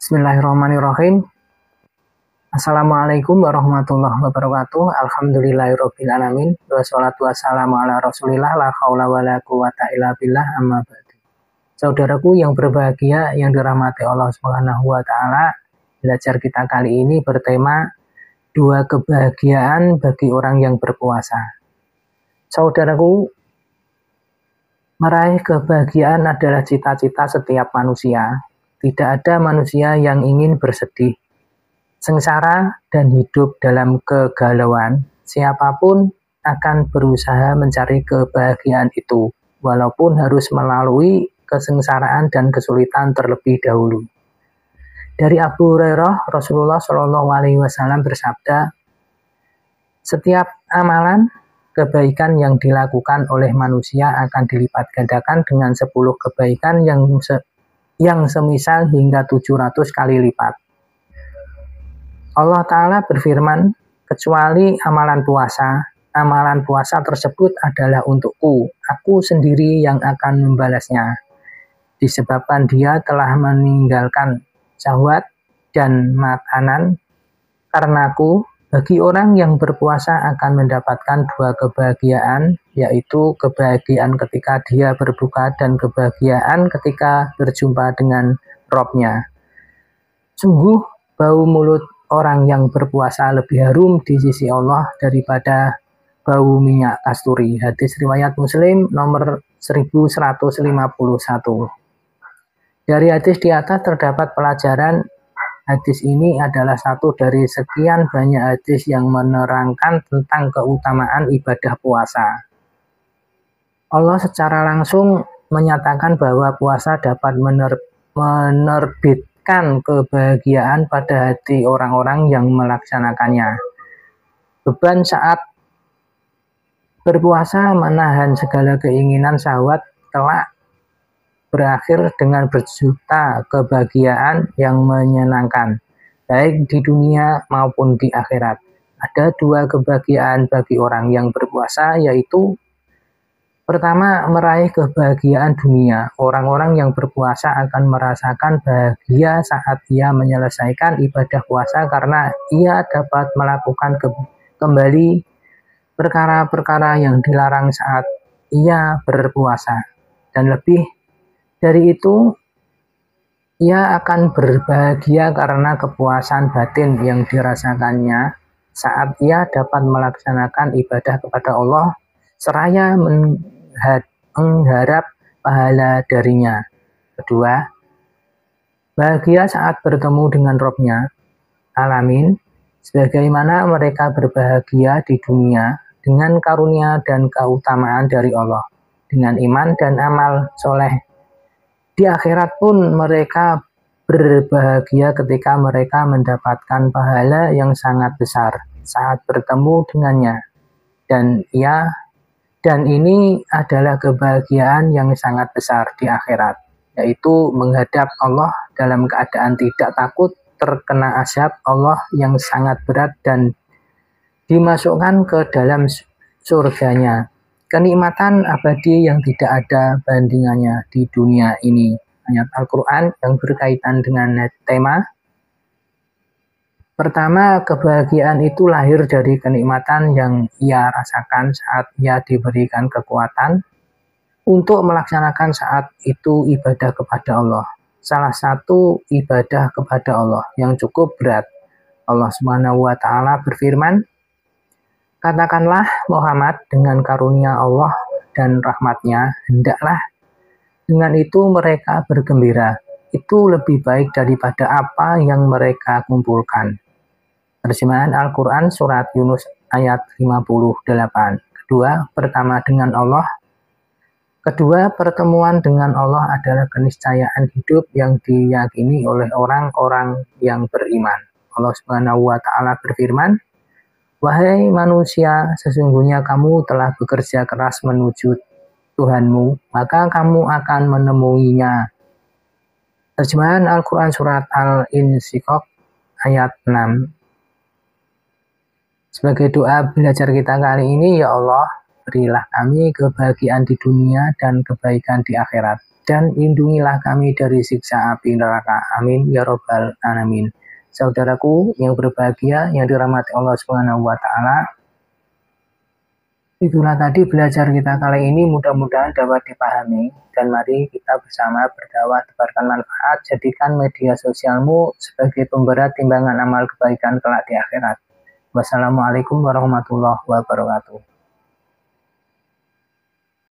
Bismillahirrahmanirrahim. Assalamualaikum warahmatullahi wabarakatuh. Alhamdulillahirabbil alamin. Wassalatu wassalamu ala Rasulillah la haula wala quwata illa billah amma ba'du. Saudaraku yang berbahagia yang dirahmati Allah Subhanahu wa taala, belajar kita kali ini bertema dua kebahagiaan bagi orang yang berpuasa. Saudaraku, meraih kebahagiaan adalah cita-cita setiap manusia. Tidak ada manusia yang ingin bersedih, sengsara, dan hidup dalam kegalauan. Siapapun akan berusaha mencari kebahagiaan itu, walaupun harus melalui kesengsaraan dan kesulitan terlebih dahulu. Dari Abu Hurairah, Rasulullah Shallallahu Alaihi Wasallam bersabda, setiap amalan kebaikan yang dilakukan oleh manusia akan dilipat gandakan dengan 10 kebaikan yang semisal hingga 700 kali lipat. Allah Ta'ala berfirman, kecuali amalan puasa tersebut adalah untukku, aku sendiri yang akan membalasnya. Disebabkan dia telah meninggalkan syahwat dan makanan, karenaku, bagi orang yang berpuasa akan mendapatkan dua kebahagiaan, yaitu kebahagiaan ketika dia berbuka dan kebahagiaan ketika berjumpa dengan Robnya. Sungguh, bau mulut orang yang berpuasa lebih harum di sisi Allah daripada bau minyak kasturi. Hadis riwayat Muslim nomor 1151. Dari hadis di atas terdapat pelajaran. Hadis ini adalah satu dari sekian banyak hadis yang menerangkan tentang keutamaan ibadah puasa. Allah secara langsung menyatakan bahwa puasa dapat menerbitkan kebahagiaan pada hati orang-orang yang melaksanakannya. Beban saat berpuasa menahan segala keinginan syahwat telah berakhir dengan berjuta kebahagiaan yang menyenangkan, baik di dunia maupun di akhirat. Ada dua kebahagiaan bagi orang yang berpuasa, yaitu pertama, meraih kebahagiaan dunia. Orang-orang yang berpuasa akan merasakan bahagia saat ia menyelesaikan ibadah puasa karena ia dapat melakukan kembali perkara-perkara yang dilarang saat ia berpuasa. Dan lebih dari itu, ia akan berbahagia karena kepuasan batin yang dirasakannya saat ia dapat melaksanakan ibadah kepada Allah seraya mengharap pahala darinya. Kedua, bahagia saat bertemu dengan Robnya, alamin, sebagaimana mereka berbahagia di dunia dengan karunia dan keutamaan dari Allah, dengan iman dan amal soleh. Di akhirat pun mereka berbahagia ketika mereka mendapatkan pahala yang sangat besar saat bertemu dengannya. Dan ini adalah kebahagiaan yang sangat besar di akhirat, yaitu menghadap Allah dalam keadaan tidak takut terkena azab Allah yang sangat berat dan dimasukkan ke dalam surganya. Kenikmatan abadi yang tidak ada bandingannya di dunia ini. Ayat Al-Quran yang berkaitan dengan tema. Pertama, kebahagiaan itu lahir dari kenikmatan yang ia rasakan saat ia diberikan kekuatan untuk melaksanakan saat itu ibadah kepada Allah. Salah satu ibadah kepada Allah yang cukup berat. Allah Subhanahu wa taala berfirman, katakanlah Muhammad, dengan karunia Allah dan rahmatnya, hendaklah dengan itu mereka bergembira. Itu lebih baik daripada apa yang mereka kumpulkan. Terjemahan Al-Quran Surat Yunus ayat 58. Kedua, pertemuan dengan Allah adalah keniscayaan hidup yang diyakini oleh orang-orang yang beriman. Allah Subhanahu wa taala berfirman, wahai manusia, sesungguhnya kamu telah bekerja keras menuju Tuhanmu, maka kamu akan menemuinya. Terjemahan Al-Quran Surat Al-Insyiqaq ayat 6. Sebagai doa belajar kita kali ini, ya Allah, berilah kami kebahagiaan di dunia dan kebaikan di akhirat. dan lindungilah kami dari siksa api neraka. Amin ya robbal alamin. Saudaraku yang berbahagia, yang dirahmati Allah Subhanahu wa taala, itulah tadi belajar kita kali ini, mudah-mudahan dapat dipahami, dan mari kita bersama berdakwah tebarkan manfaat, jadikan media sosialmu sebagai pemberat timbangan amal kebaikan kelak di akhirat. Wassalamualaikum warahmatullahi wabarakatuh.